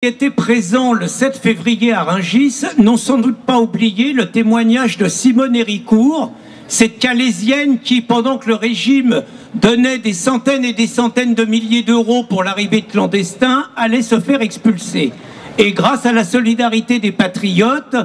Qui étaient présents le 7 février à Rungis n'ont sans doute pas oublié le témoignage de Simone Héricourt, cette Calaisienne qui, pendant que le régime donnait des centaines et des centaines de milliers d'euros pour l'arrivée de clandestins, allait se faire expulser. Et grâce à la solidarité des patriotes,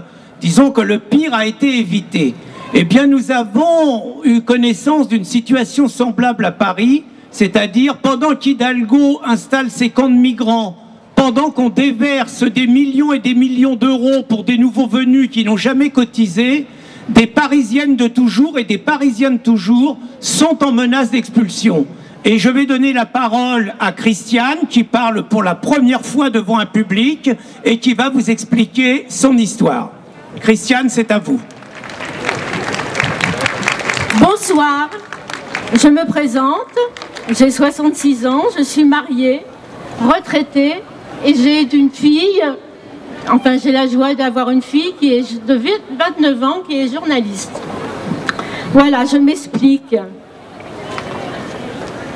disons que le pire a été évité. Eh bien, nous avons eu connaissance d'une situation semblable à Paris, c'est-à-dire pendant qu'Hidalgo installe ses camps de migrants, pendant qu'on déverse des millions et des millions d'euros pour des nouveaux venus qui n'ont jamais cotisé, des Parisiennes de toujours et des Parisiens de toujours sont en menace d'expulsion. Et je vais donner la parole à Christiane, qui parle pour la première fois devant un public et qui va vous expliquer son histoire. Christiane, c'est à vous. Bonsoir, je me présente, j'ai 66 ans, je suis mariée, retraitée, et j'ai une fille, enfin j'ai la joie d'avoir une fille qui est de 29 ans, qui est journaliste. Voilà, je m'explique.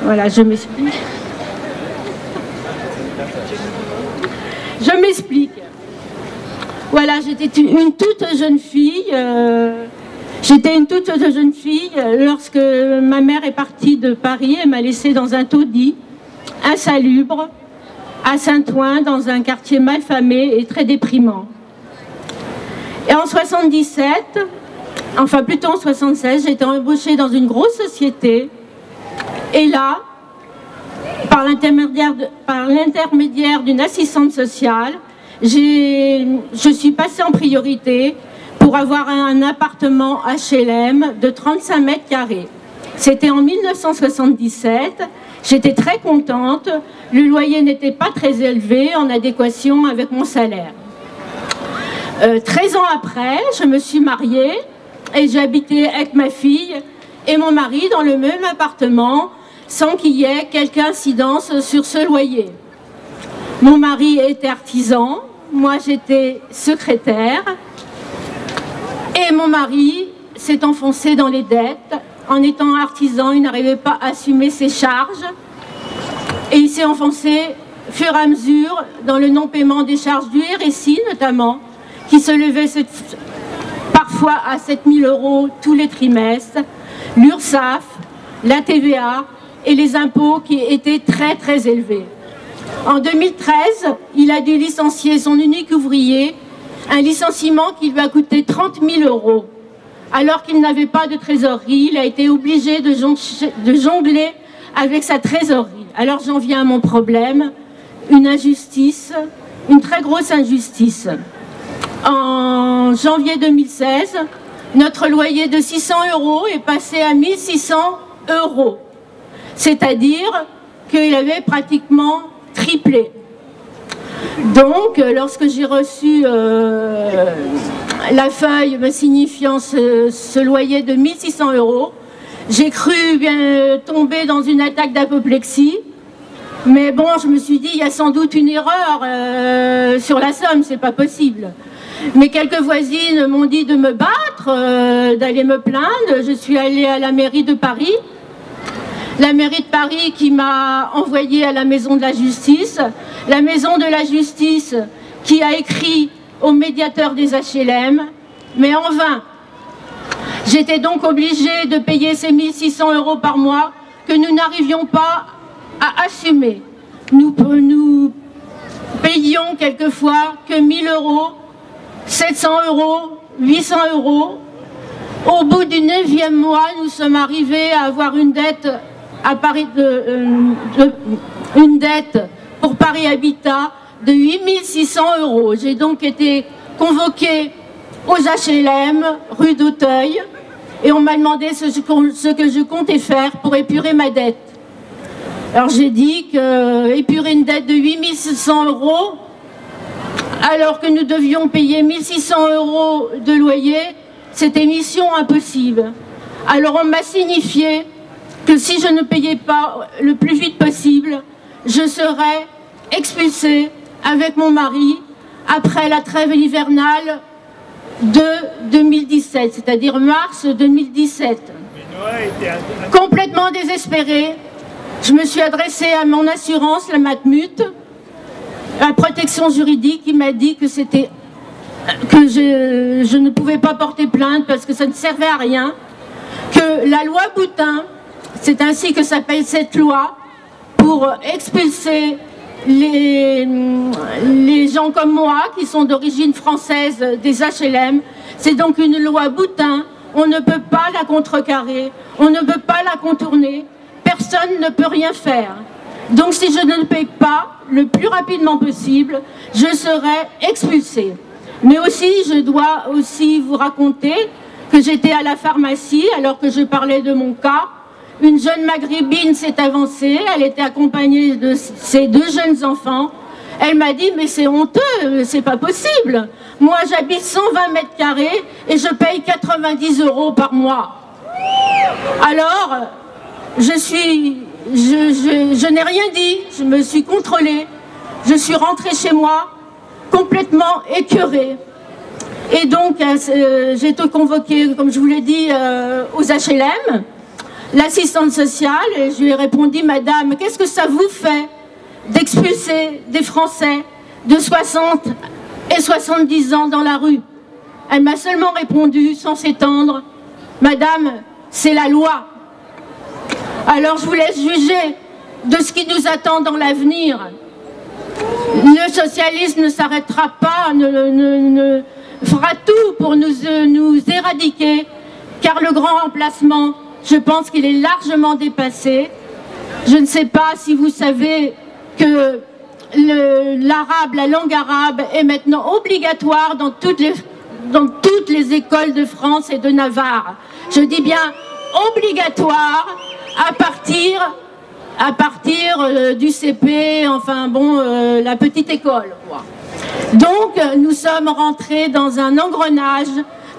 Voilà, je m'explique. Je m'explique. Voilà, j'étais une toute jeune fille. Lorsque ma mère est partie de Paris. Elle m'a laissée dans un taudis insalubre, à Saint-Ouen, dans un quartier malfamé et très déprimant. Et en 77, enfin plutôt en 76, j'ai été embauchée dans une grosse société. Et là, par l'intermédiaire d'une assistante sociale, je suis passée en priorité pour avoir un appartement HLM de 35 mètres carrés. C'était en 1977. J'étais très contente. Le loyer n'était pas très élevé, en adéquation avec mon salaire. 13 ans après, je me suis mariée et j'ai habité avec ma fille et mon mari dans le même appartement sans qu'il y ait quelque incidence sur ce loyer. Mon mari était artisan, moi j'étais secrétaire et mon mari s'est enfoncé dans les dettes. En étant artisan, il n'arrivait pas à assumer ses charges et il s'est enfoncé au fur et à mesure dans le non-paiement des charges du RSI notamment, qui se levait parfois à 7 000 € tous les trimestres, l'URSSAF, la TVA et les impôts qui étaient très très élevés. En 2013, il a dû licencier son unique ouvrier, un licenciement qui lui a coûté 30 000 €. Alors qu'il n'avait pas de trésorerie, il a été obligé de jongler avec sa trésorerie. Alors j'en viens à mon problème, une injustice, une très grosse injustice. En janvier 2016, notre loyer de 600 € est passé à 1 600 €. C'est-à-dire qu'il avait pratiquement triplé. Donc, lorsque j'ai reçu la feuille me signifiant ce loyer de 1 600 €, j'ai cru bien tomber dans une attaque d'apoplexie. Mais bon, je me suis dit, il y a sans doute une erreur sur la somme, c'est pas possible. Mais quelques voisines m'ont dit de me battre, d'aller me plaindre. Je suis allée à la mairie de Paris. La mairie de Paris qui m'a envoyée à la maison de la justice. La maison de la justice qui a écrit au médiateur des HLM, mais en vain. J'étais donc obligée de payer ces 1 600 € par mois que nous n'arrivions pas à assumer. Nous payions quelquefois que 1 000 €, 700 €, 800 €. Au bout du 9e mois, nous sommes arrivés à avoir une dette à Paris une dette pour Paris Habitat de 8 600 €. J'ai donc été convoquée aux HLM, rue d'Auteuil, et on m'a demandé ce que je comptais faire pour épurer ma dette. Alors j'ai dit que épurer une dette de 8 600 €, alors que nous devions payer 1 600 € de loyer, c'était mission impossible. Alors on m'a signifié que si je ne payais pas le plus vite possible, je serais expulsée avec mon mari après la trêve hivernale de 2017, c'est-à-dire mars 2017. Complètement désespérée, je me suis adressée à mon assurance, la Matmut, la protection juridique qui m'a dit que c'était que je ne pouvais pas porter plainte parce que ça ne servait à rien, que la loi Boutin, c'est ainsi que s'appelle cette loi, pour expulser les gens comme moi qui sont d'origine française des HLM, c'est donc une loi Boutin, on ne peut pas la contrecarrer, on ne peut pas la contourner, personne ne peut rien faire. Donc si je ne paye pas le plus rapidement possible, je serai expulsée. Mais aussi, je dois aussi vous raconter que j'étais à la pharmacie alors que je parlais de mon cas. Une jeune maghrébine s'est avancée, elle était accompagnée de ses 2 jeunes enfants. Elle m'a dit, mais c'est honteux, c'est pas possible. Moi, j'habite 120 mètres carrés et je paye 90 € par mois. Alors, je n'ai rien dit, je me suis contrôlée. Je suis rentrée chez moi complètement écœurée. Et donc, j'ai été convoquée, comme je vous l'ai dit, aux HLM, l'assistante sociale, et je lui ai répondu, madame, qu'est-ce que ça vous fait d'expulser des Français de 60 et 70 ans dans la rue? Elle m'a seulement répondu, sans s'étendre, madame, c'est la loi. Alors je vous laisse juger de ce qui nous attend dans l'avenir. Le socialisme ne s'arrêtera pas, ne fera tout pour nous éradiquer, car le grand remplacement, je pense qu'il est largement dépassé. Je ne sais pas si vous savez que l'arabe, la langue arabe est maintenant obligatoire dans toutes les écoles de France et de Navarre. Je dis bien obligatoire à partir du CP, enfin bon, la petite école, quoi. Donc, nous sommes rentrés dans un engrenage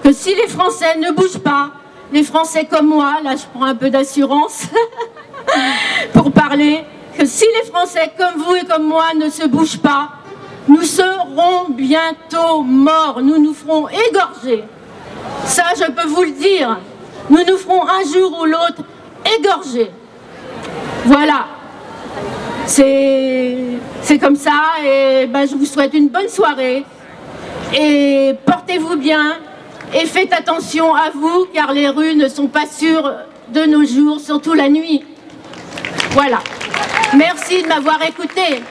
que si les Français ne bougent pas, les Français comme moi, là je prends un peu d'assurance pour parler, que si les Français comme vous et comme moi ne se bougent pas, nous serons bientôt morts, nous nous ferons égorger. Ça, je peux vous le dire. Nous nous ferons un jour ou l'autre égorger. Voilà. C'est comme ça, et ben, je vous souhaite une bonne soirée. Et portez-vous bien, et faites attention à vous, car les rues ne sont pas sûres de nos jours, surtout la nuit. Voilà. Merci de m'avoir écouté.